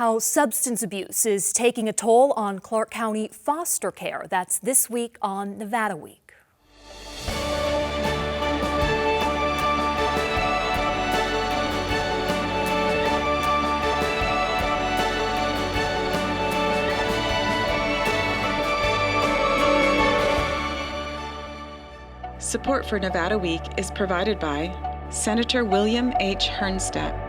How substance abuse is taking a toll on Clark County foster care. That's this week on Nevada Week. Support for Nevada Week is provided by Senator William H. Hernstedt.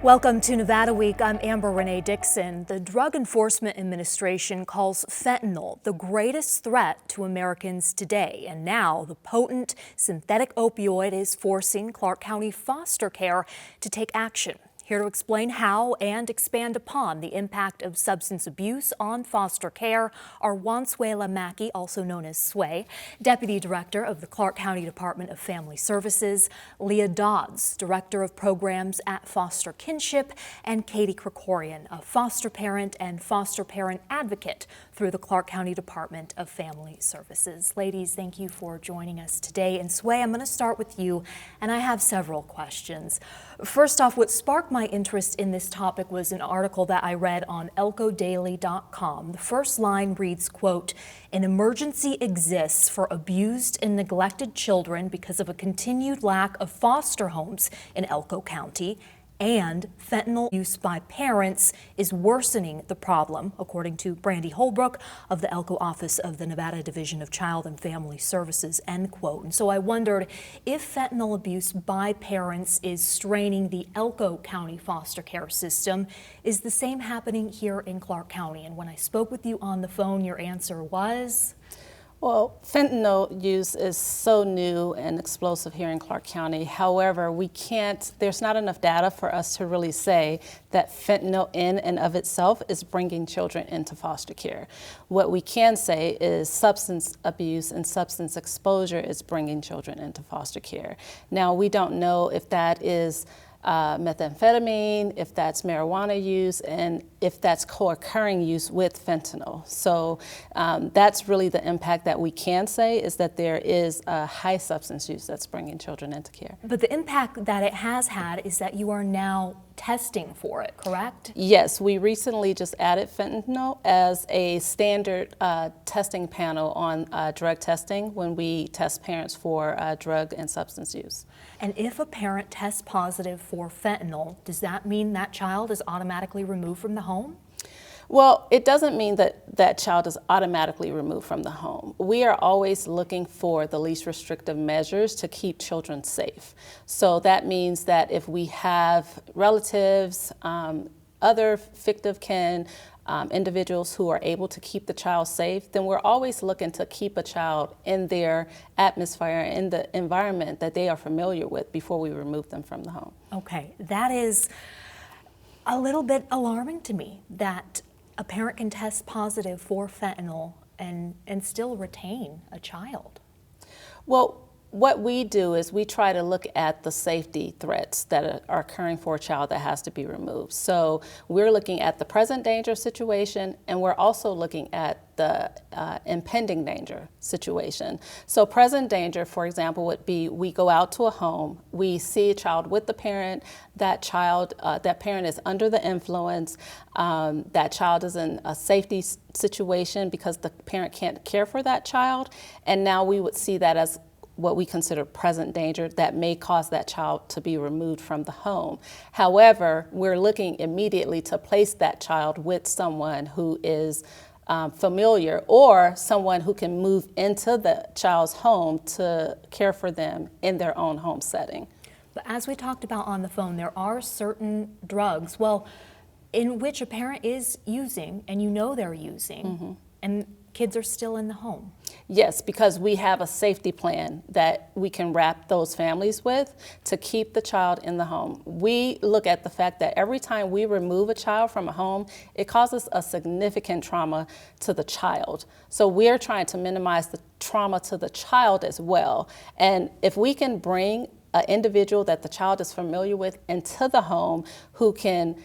Welcome to Nevada Week. I'm Amber Renee Dixon. The Drug Enforcement Administration calls fentanyl the greatest threat to Americans today. And now the potent synthetic opioid is forcing Clark County foster care to take action. Here to explain how and expand upon the impact of substance abuse on foster care are Wansuela Mackey, also known as Sway, Deputy Director of the Clark County Department of Family Services, Leah Dodds, Director of Programs at Foster Kinship, and Katie Krikorian, a foster parent and foster parent advocate through the Clark County Department of Family Services. Ladies, thank you for joining us today. And Sway, I'm going to start with you, and I have several questions. First off, what sparked my interest in this topic was an article that I read on elkodaily.com. The first line reads, quote, "An emergency exists for abused and neglected children because of a continued lack of foster homes in Elko County, and fentanyl use by parents is worsening the problem," according to Brandy Holbrook of the Elko office of the Nevada Division of Child and Family Services, end quote. And so I wondered if fentanyl abuse by parents is straining the Elko County foster care system, is the same happening here in Clark County? And when I spoke with you on the phone, your answer was? Well, fentanyl use is so new and explosive here in Clark County. However, there's not enough data for us to really say that fentanyl in and of itself is bringing children into foster care. What we can say is substance abuse and substance exposure is bringing children into foster care. Now, we don't know if that is methamphetamine, if that's marijuana use, and if that's co-occurring use with fentanyl. So that's really the impact that we can say, is that there is a high substance use that's bringing children into care. But the impact that it has had is that you are now testing for it, correct? Yes, we recently just added fentanyl as a standard testing panel on drug testing when we test parents for drug and substance use. And if a parent tests positive for fentanyl, does that mean that child is automatically removed from the home? Well, it doesn't mean that that child is automatically removed from the home. We are always looking for the least restrictive measures to keep children safe. So that means that if we have relatives, other fictive kin, individuals who are able to keep the child safe, then we're always looking to keep a child in their atmosphere, in the environment that they are familiar with before we remove them from the home. Okay, that is a little bit alarming to me, that a parent can test positive for fentanyl and still retain a child. Well, what we do is we try to look at the safety threats that are occurring for a child that has to be removed. So we're looking at the present danger situation, and we're also looking at the impending danger situation. So present danger, for example, would be we go out to a home, we see a child with the parent, that parent is under the influence, that child is in a safety situation because the parent can't care for that child, and now we would see that as what we consider present danger that may cause that child to be removed from the home. However, we're looking immediately to place that child with someone who is familiar, or someone who can move into the child's home to care for them in their own home setting. But as we talked about on the phone, there are certain drugs, well, in which a parent is using, and you know they're using, and kids are still in the home. Yes, because we have a safety plan that we can wrap those families with to keep the child in the home. We look at the fact that every time we remove a child from a home, it causes a significant trauma to the child. So we're trying to minimize the trauma to the child as well. And if we can bring an individual that the child is familiar with into the home, who can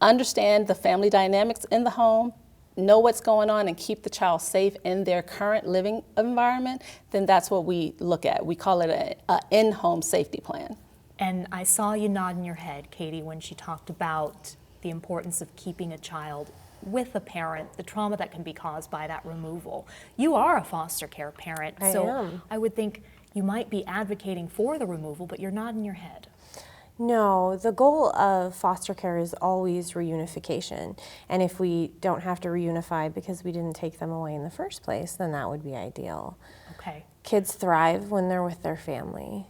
understand the family dynamics in the home, know what's going on, and keep the child safe in their current living environment, then that's what we look at. We call it an in-home safety plan. And I saw you nodding your head, Katie, when she talked about the importance of keeping a child with a parent, the trauma that can be caused by that removal. You are a foster care parent, I would think you might be advocating for the removal, but you're nodding your head. No, the goal of foster care is always reunification. And if we don't have to reunify because we didn't take them away in the first place, then that would be ideal. Okay. Kids thrive when they're with their family.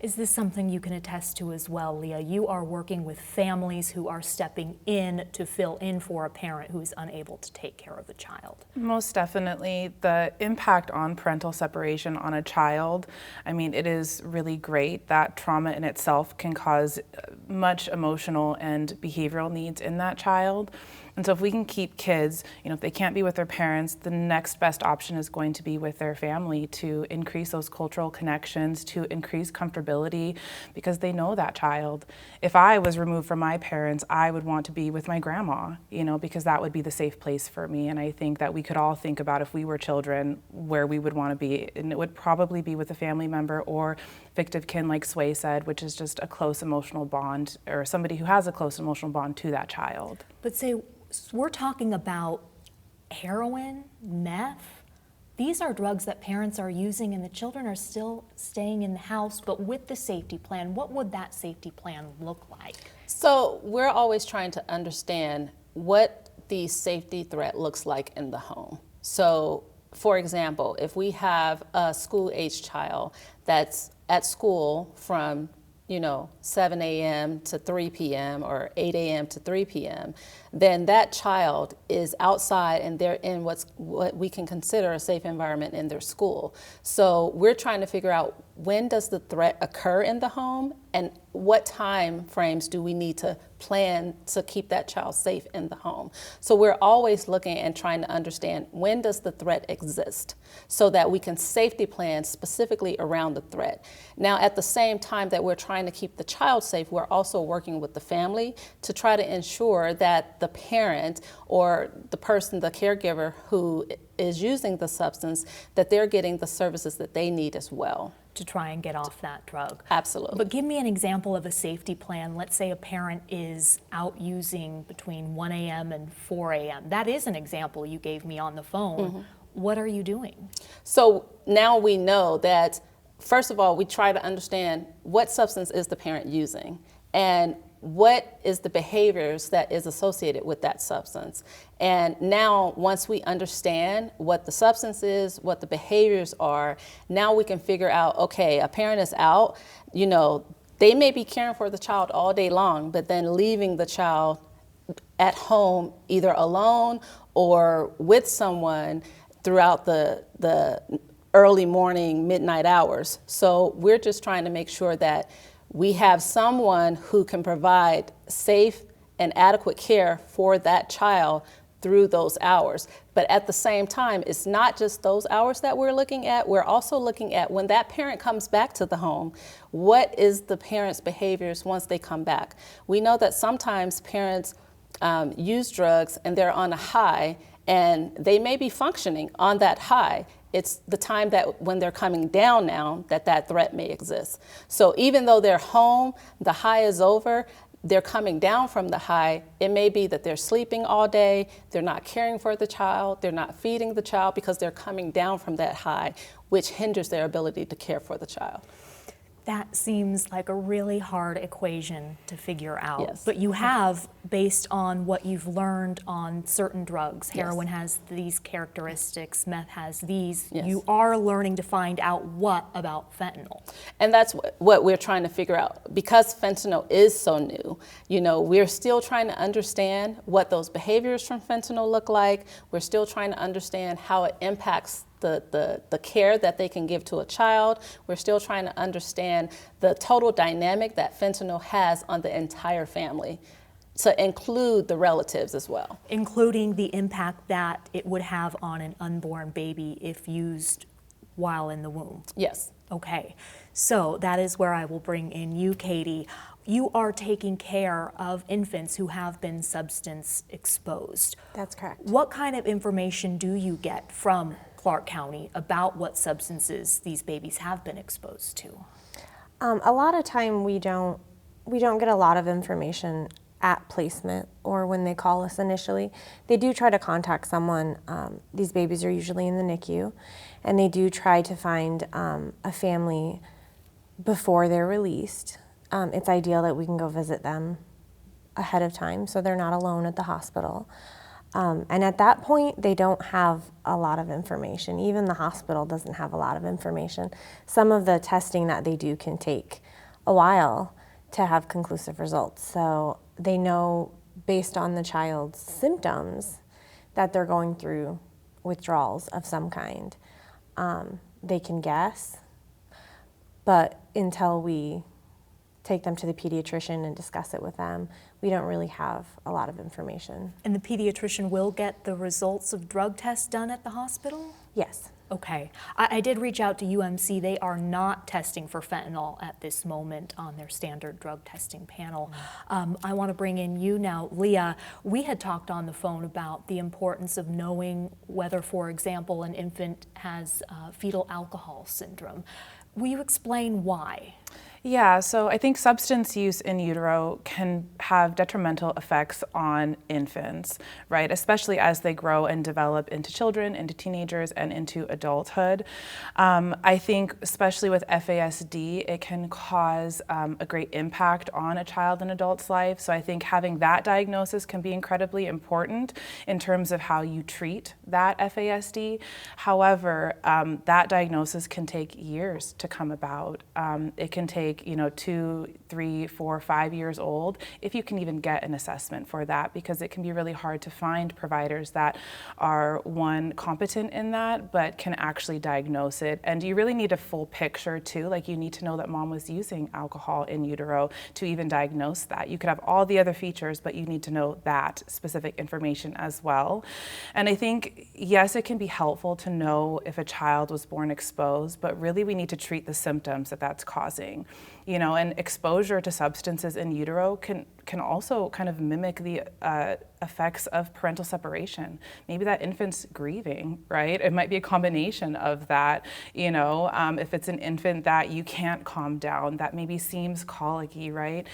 Is this something you can attest to as well, Leah? You are working with families who are stepping in to fill in for a parent who is unable to take care of the child. Most definitely. The impact on parental separation on a child, I mean, it is really great. That trauma in itself can cause much emotional and behavioral needs in that child. And so if we can keep kids, if they can't be with their parents, the next best option is going to be with their family to increase those cultural connections, to increase comfortability, because they know that child. If I was removed from my parents, I would want to be with my grandma, because that would be the safe place for me. And I think that we could all think about, if we were children, where we would want to be. And it would probably be with a family member or fictive kin, like Sway said, which is just a close emotional bond, or somebody who has a close emotional bond to that child. But say, we're talking about heroin, meth. These are drugs that parents are using and the children are still staying in the house, but with the safety plan. What would that safety plan look like? So we're always trying to understand what the safety threat looks like in the home. So for example, if we have a school-age child that's at school from 7 a.m. to 3 p.m. or 8 a.m. to 3 p.m., then that child is outside and they're in what we can consider a safe environment in their school. So we're trying to figure out, when does the threat occur in the home, and what time frames do we need to plan to keep that child safe in the home? So we're always looking and trying to understand, when does the threat exist, so that we can safety plan specifically around the threat. Now, at the same time that we're trying to keep the child safe, we're also working with the family to try to ensure that the parent or the person, the caregiver who is using the substance, that they're getting the services that they need as well. To try and get off that drug. Absolutely. But give me an example of a safety plan. Let's say a parent is out using between 1 a.m. and 4 a.m. That is an example you gave me on the phone. Mm-hmm. What are you doing? So now we know that, first of all, we try to understand what substance is the parent using, and what is the behaviors that is associated with that substance. And now, once we understand what the substance is, what the behaviors are, now we can figure out, okay, a parent is out, they may be caring for the child all day long, but then leaving the child at home either alone or with someone throughout the early morning, midnight hours. So we're just trying to make sure that we have someone who can provide safe and adequate care for that child through those hours. But at the same time, it's not just those hours that we're looking at. We're also looking at, when that parent comes back to the home, what is the parent's behaviors once they come back? We know that sometimes parents use drugs and they're on a high, and they may be functioning on that high. It's the time that when they're coming down now that threat may exist. So even though they're home, the high is over, they're coming down from the high. It may be that they're sleeping all day, they're not caring for the child, they're not feeding the child because they're coming down from that high, which hinders their ability to care for the child. That seems like a really hard equation to figure out. Yes. But you have, based on what you've learned on certain drugs, heroin has these characteristics, meth has these, you are learning to find out what about fentanyl. And that's what we're trying to figure out. Because fentanyl is so new, we're still trying to understand what those behaviors from fentanyl look like. We're still trying to understand how it impacts the care that they can give to a child. We're still trying to understand the total dynamic that fentanyl has on the entire family, to include the relatives as well. Including the impact that it would have on an unborn baby if used while in the womb. Yes. Okay, so that is where I will bring in you, Katie. You are taking care of infants who have been substance exposed. That's correct. What kind of information do you get from Clark County about what substances these babies have been exposed to? A lot of time we don't get a lot of information at placement or when they call us initially, they do try to contact someone. These babies are usually in the NICU, and they do try to find a family before they're released. It's ideal that we can go visit them ahead of time so they're not alone at the hospital. And at that point, they don't have a lot of information. Even the hospital doesn't have a lot of information. Some of the testing that they do can take a while to have conclusive results. So they know based on the child's symptoms that they're going through withdrawals of some kind. They can guess, but until we take them to the pediatrician and discuss it with them, we don't really have a lot of information. And the pediatrician will get the results of drug tests done at the hospital? Yes. Okay. I did reach out to UMC. They are not testing for fentanyl at this moment on their standard drug testing panel. I want to bring in you now, Leah. We had talked on the phone about the importance of knowing whether, for example, an infant has fetal alcohol syndrome. Will you explain why? Yeah, so I think substance use in utero can have detrimental effects on infants, right? Especially as they grow and develop into children, into teenagers, and into adulthood. I think especially with FASD, it can cause a great impact on a child and adult's life. So I think having that diagnosis can be incredibly important in terms of how you treat that FASD. However, that diagnosis can take years to come about. It can take 2, 3, 4, 5 years old, if you can even get an assessment for that, because it can be really hard to find providers that are, one, competent in that, but can actually diagnose it. And you really need a full picture too, like you need to know that mom was using alcohol in utero to even diagnose that. You could have all the other features, but you need to know that specific information as well. And I think, yes, it can be helpful to know if a child was born exposed, but really we need to treat the symptoms that that's causing. And exposure to substances in utero can also kind of mimic the effects of parental separation. Maybe that infant's grieving, right? It might be a combination of that. If it's an infant that you can't calm down, that maybe seems colicky, right?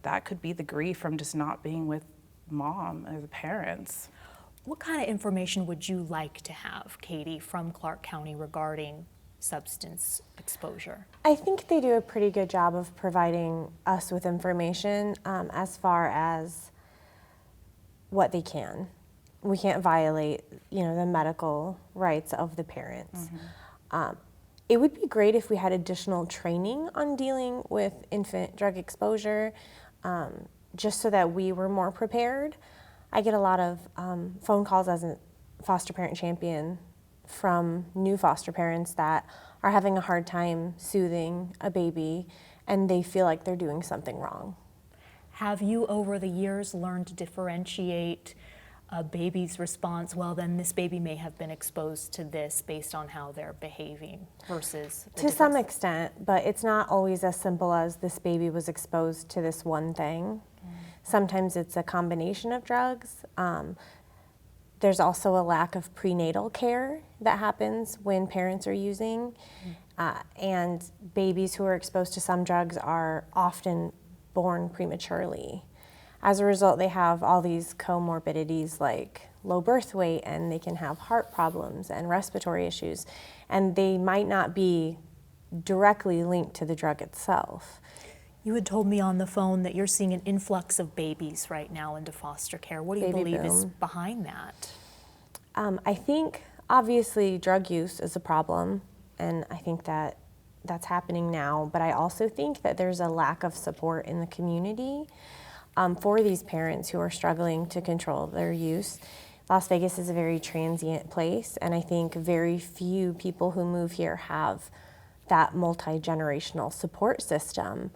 That could be the grief from just not being with mom or the parents. What kind of information would you like to have, Katie, from Clark County regarding substance exposure? I think they do a pretty good job of providing us with information as far as what they can. We can't violate, the medical rights of the parents. Mm-hmm. It would be great if we had additional training on dealing with infant drug exposure, just so that we were more prepared. I get a lot of phone calls as a foster parent champion from new foster parents that are having a hard time soothing a baby and they feel like they're doing something wrong. Have you over the years learned to differentiate a baby's response, well then this baby may have been exposed to this based on how they're behaving versus to some extent, but it's not always as simple as this baby was exposed to this one thing. Sometimes it's a combination of drugs. There's also a lack of prenatal care that happens when parents are using. And babies who are exposed to some drugs are often born prematurely. As a result, they have all these comorbidities like low birth weight, and they can have heart problems and respiratory issues. And they might not be directly linked to the drug itself. You had told me on the phone that you're seeing an influx of babies right now into foster care. What do you believe is behind that? I think obviously drug use is a problem, and I think that that's happening now, but I also think that there's a lack of support in the community for these parents who are struggling to control their use. Las Vegas is a very transient place, and I think very few people who move here have that multi-generational support system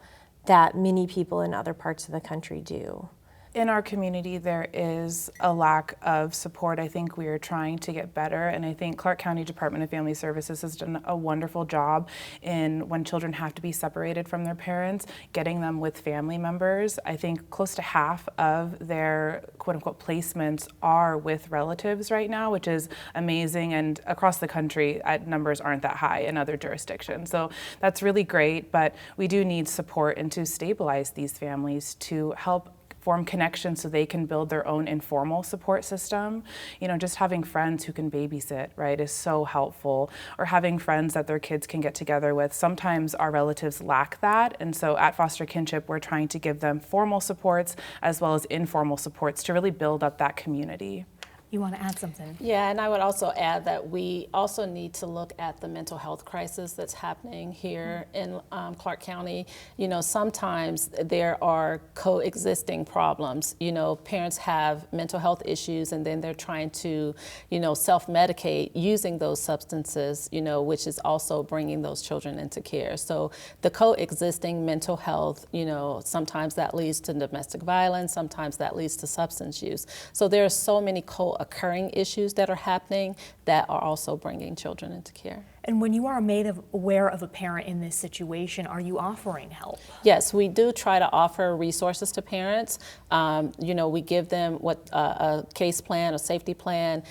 that many people in other parts of the country do. In our community, there is a lack of support. I think we are trying to get better, and I think Clark County Department of Family Services has done a wonderful job in, when children have to be separated from their parents, getting them with family members. I think close to half of their quote-unquote placements are with relatives right now, which is amazing, and across the country, numbers aren't that high in other jurisdictions. So that's really great, but we do need support and to stabilize these families to help form connections so they can build their own informal support system. You know, just having friends who can babysit, right, is so helpful, or having friends that their kids can get together with. Sometimes our relatives lack that, and so at Foster Kinship, we're trying to give them formal supports as well as informal supports to really build up that community. You want to add something? Yeah, and I would also add that we also need to look at the mental health crisis that's happening here in Clark County. You know, sometimes there are coexisting problems. You know, parents have mental health issues and then they're trying to, you know, self-medicate using those substances, you know, which is also bringing those children into care. So the coexisting mental health, you know, sometimes that leads to domestic violence, sometimes that leads to substance use. So there are so many occurring issues that are happening that are also bringing children into care. And when you are made aware of a parent in this situation, are you offering help? Yes, we do try to offer resources to parents. You know, we give them a case plan, a safety plan,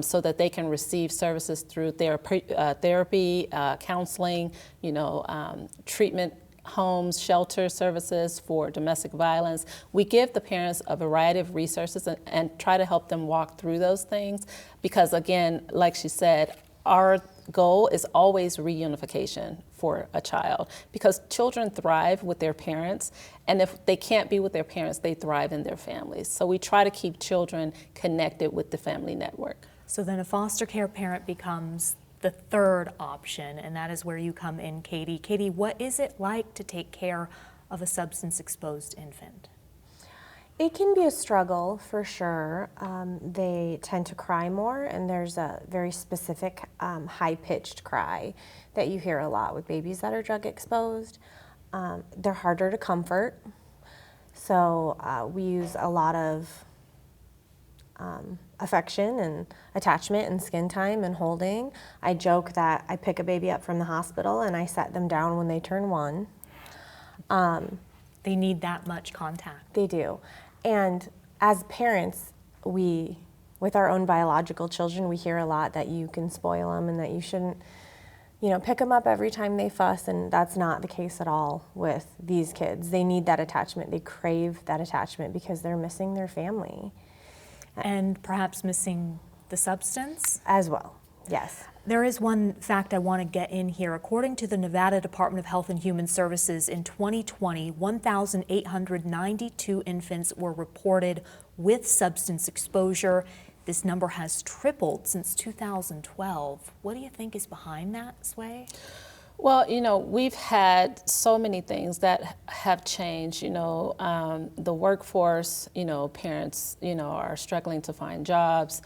so that they can receive services through therapy, counseling, you know, treatment homes, shelter services for domestic violence. We give the parents a variety of resources and try to help them walk through those things because, again, like she said, our goal is always reunification for a child because children thrive with their parents, and if they can't be with their parents, they thrive in their families. So we try to keep children connected with the family network. So then a foster care parent becomes the third option, and that is where you come in, Katie. Katie, what is it like to take care of a substance-exposed infant? It can be a struggle for sure. They tend to cry more, and there's a very specific high-pitched cry that you hear a lot with babies that are drug exposed. They're harder to comfort, so we use a lot of affection and attachment and skin time and holding. I joke that I pick a baby up from the hospital and I set them down when they turn 1. They need that much contact. They do. And as parents, with our own biological children, we hear a lot that you can spoil them and that you shouldn't, you know, pick them up every time they fuss, and that's not the case at all with these kids. They need that attachment. They crave that attachment because they're missing their family. And perhaps missing the substance? As well, yes. There is one fact I want to get in here. According to the Nevada Department of Health and Human Services, in 2020, 1,892 infants were reported with substance exposure. This number has tripled since 2012. What do you think is behind that, Sway? Well, you know, we've had so many things that have changed. You know, the workforce, you know, parents, you know, are struggling to find jobs.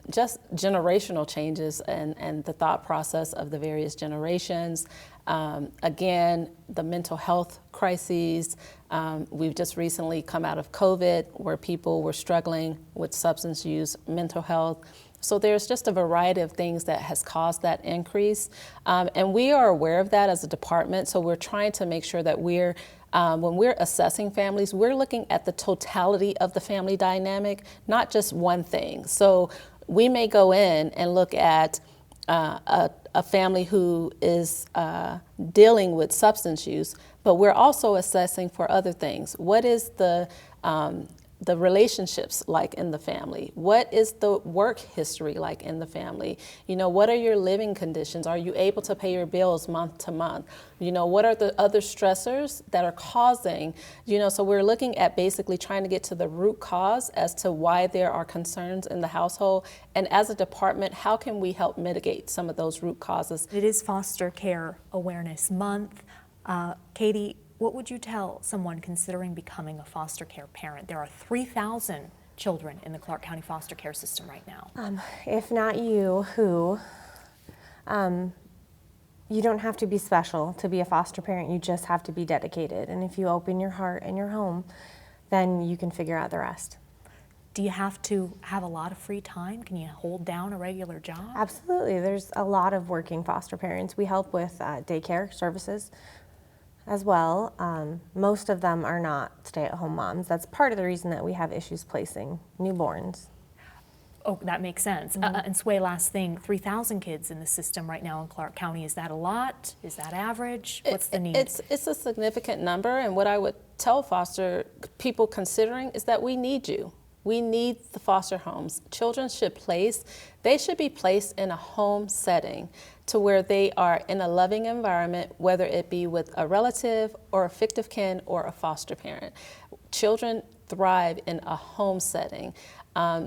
Just generational changes and the thought process of the various generations. Again, the mental health crises. We've just recently come out of COVID where people were struggling with substance use, mental health. So there's just a variety of things that has caused that increase. And we are aware of that as a department. So we're trying to make sure that when we're assessing families, we're looking at the totality of the family dynamic, not just one thing. So we may go in and look at a family who is dealing with substance use, but we're also assessing for other things. What is the relationships like in the family? What is the work history like in the family? You know, what are your living conditions? Are you able to pay your bills month to month? You know, what are the other stressors that are causing, you know, so we're looking at basically trying to get to the root cause as to why there are concerns in the household. And as a department, how can we help mitigate some of those root causes? It is Foster Care Awareness Month. Katie, what would you tell someone considering becoming a foster care parent? There are 3,000 children in the Clark County foster care system right now. If not you, who? You don't have to be special to be a foster parent. You just have to be dedicated. And if you open your heart and your home, then you can figure out the rest. Do you have to have a lot of free time? Can you hold down a regular job? Absolutely. There's a lot of working foster parents. We help with daycare services as well. Most of them are not stay-at-home moms. That's part of the reason that we have issues placing newborns. Oh, that makes sense. And Sway, last thing, 3,000 kids in the system right now in Clark County. Is that a lot? Is that average? What's the need? It's a significant number, and what I would tell foster people considering is that we need you. We need the foster homes. Children they should be placed in a home setting to where they are in a loving environment, whether it be with a relative or a fictive kin or a foster parent. Children thrive in a home setting.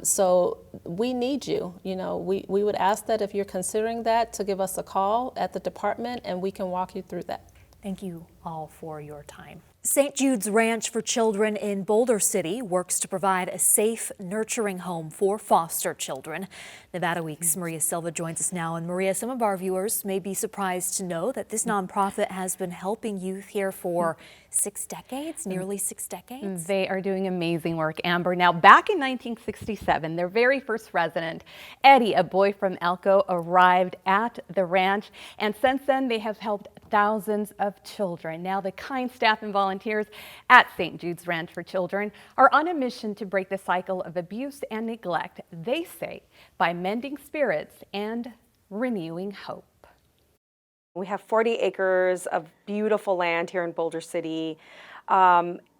So we need you. You know, we would ask that if you're considering that to give us a call at the department and we can walk you through that. Thank you all for your time. St. Jude's Ranch for Children in Boulder City works to provide a safe, nurturing home for foster children. Nevada Week's Maria Silva joins us now. And Maria, some of our viewers may be surprised to know that this nonprofit has been helping youth here for 6 decades, nearly 6 decades. They are doing amazing work, Amber. Now, back in 1967, their very first resident, Eddie, a boy from Elko, arrived at the ranch. And since then, they have helped thousands of children. Now, the kind staff and volunteers at St. Jude's Ranch for Children are on a mission to break the cycle of abuse and neglect, they say, by mending spirits and renewing hope. We have 40 acres of beautiful land here in Boulder City.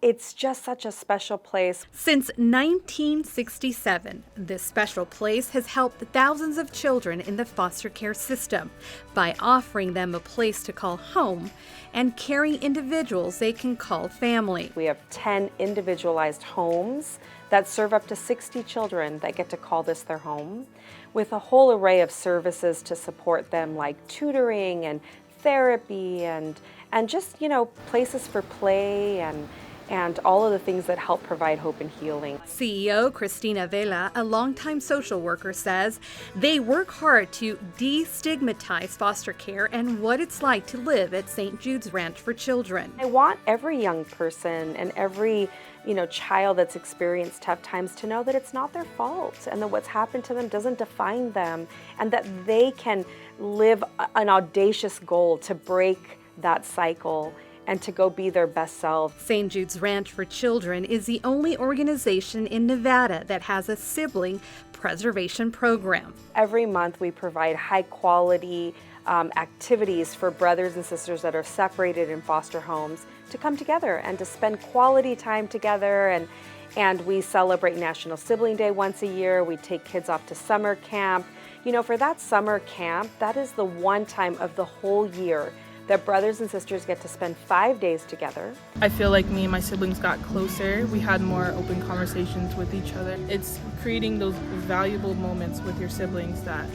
It's just such a special place. Since 1967, this special place has helped thousands of children in the foster care system by offering them a place to call home and caring individuals they can call family. We have 10 individualized homes that serve up to 60 children that get to call this their home, with a whole array of services to support them, like tutoring and therapy and just, you know, places for play and all of the things that help provide hope and healing. CEO Cristina Vela, a longtime social worker, says they work hard to destigmatize foster care and what it's like to live at St. Jude's Ranch for Children. I want every young person and every, you know, child that's experienced tough times to know that it's not their fault and that what's happened to them doesn't define them, and that they can live an audacious goal to break that cycle and to go be their best selves. St. Jude's Ranch for Children is the only organization in Nevada that has a sibling preservation program. Every month we provide high quality activities for brothers and sisters that are separated in foster homes to come together and to spend quality time together. And we celebrate National Sibling Day once a year. We take kids off to summer camp. You know, for that summer camp, that is the one time of the whole year that brothers and sisters get to spend 5 days together. I feel like me and my siblings got closer. We had more open conversations with each other. It's creating those valuable moments with your siblings that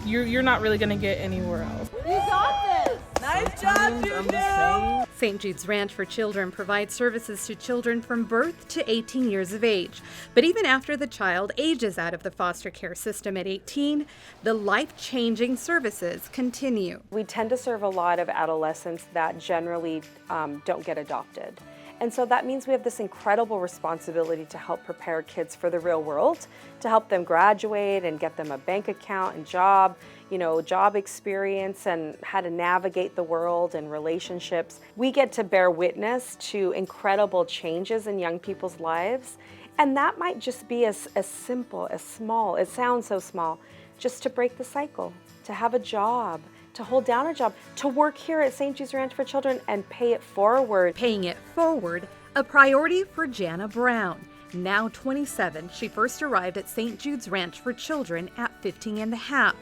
you're not really gonna get anywhere else. You got this! Nice job, Jude! St. Jude's Ranch for Children provides services to children from birth to 18 years of age. But even after the child ages out of the foster care system at 18, the life-changing services continue. We tend to serve a lot of adolescents that generally don't get adopted. And so that means we have this incredible responsibility to help prepare kids for the real world, to help them graduate and get them a bank account and job, you know, job experience and how to navigate the world and relationships. We get to bear witness to incredible changes in young people's lives. And that might just be as simple, as small, it sounds so small, just to break the cycle, to have a job, to hold down a job, to work here at St. Jude's Ranch for Children and pay it forward. Paying it forward, a priority for Jana Brown. Now 27, she first arrived at St. Jude's Ranch for Children at 15 and a half.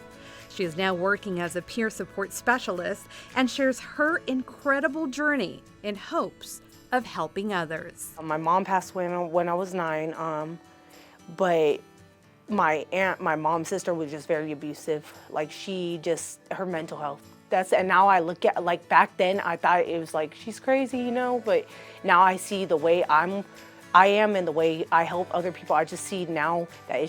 She is now working as a peer support specialist and shares her incredible journey in hopes of helping others. My mom passed away when I was 9, but my mom's sister was just very abusive. Like her mental health. And now I look at, like back then I thought it was like, she's crazy, you know, but now I see the way I am and the way I help other people. I just see now that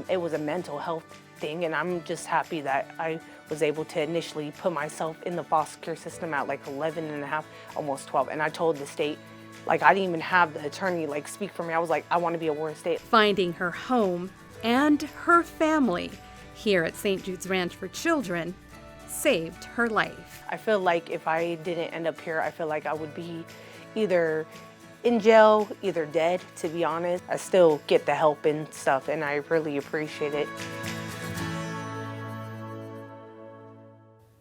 it was a mental health thing, and I'm just happy that I was able to initially put myself in the foster care system at like 11 and a half, almost 12. And I told the state, like I didn't even have the attorney like speak for me. I was like, I want to be a ward state. Finding her home and her family here at St. Jude's Ranch for Children saved her life. I feel like if I didn't end up here, I feel like I would be either in jail, either dead, to be honest, I still get the help and stuff, and I really appreciate it.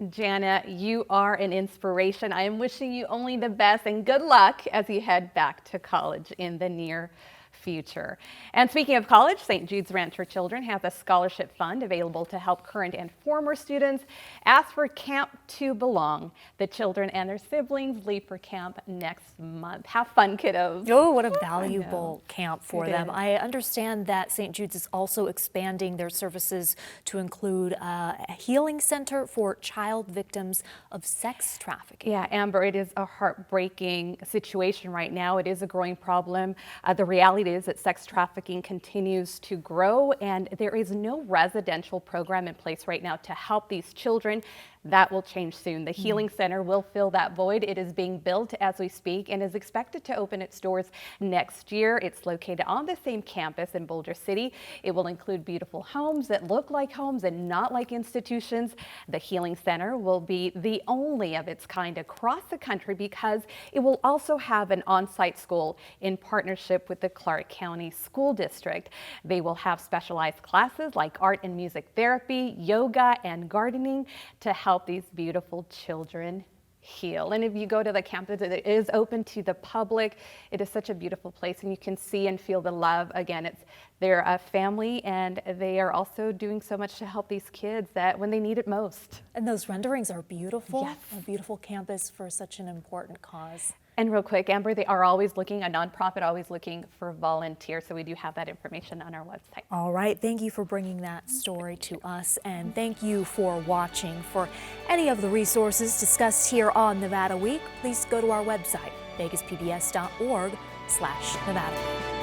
Jana, you are an inspiration. I am wishing you only the best and good luck as you head back to college in the near future. And speaking of college, St. Jude's Rancher Children has a scholarship fund available to help current and former students ask for Camp to Belong. The children and their siblings leave for camp next month. Have fun, kiddos. Oh, what a valuable camp for It them. is. I understand that St. Jude's is also expanding their services to include a healing center for child victims of sex trafficking. Yeah, Amber, it is a heartbreaking situation right now. It is a growing problem. The reality is that sex trafficking continues to grow, and there is no residential program in place right now to help these children. That will change soon. The Healing Center will fill that void. It is being built as we speak and is expected to open its doors next year. It's located on the same campus in Boulder City. It will include beautiful homes that look like homes and not like institutions. The Healing Center will be the only of its kind across the country because it will also have an on-site school in partnership with the Clark County School District. They will have specialized classes like art and music therapy, yoga, and gardening to help these beautiful children heal. And if you go to the campus, it is open to the public. It is such a beautiful place, and you can see and feel the love. Again, they're a family, and they are also doing so much to help these kids that when they need it most. And those renderings are beautiful. Yes. A beautiful campus for such an important cause. And real quick, Amber, they are always looking, a nonprofit always looking for volunteers, so we do have that information on our website. All right, thank you for bringing that story to us, and thank you for watching. For any of the resources discussed here on Nevada Week, please go to our website, vegaspbs.org/Nevada.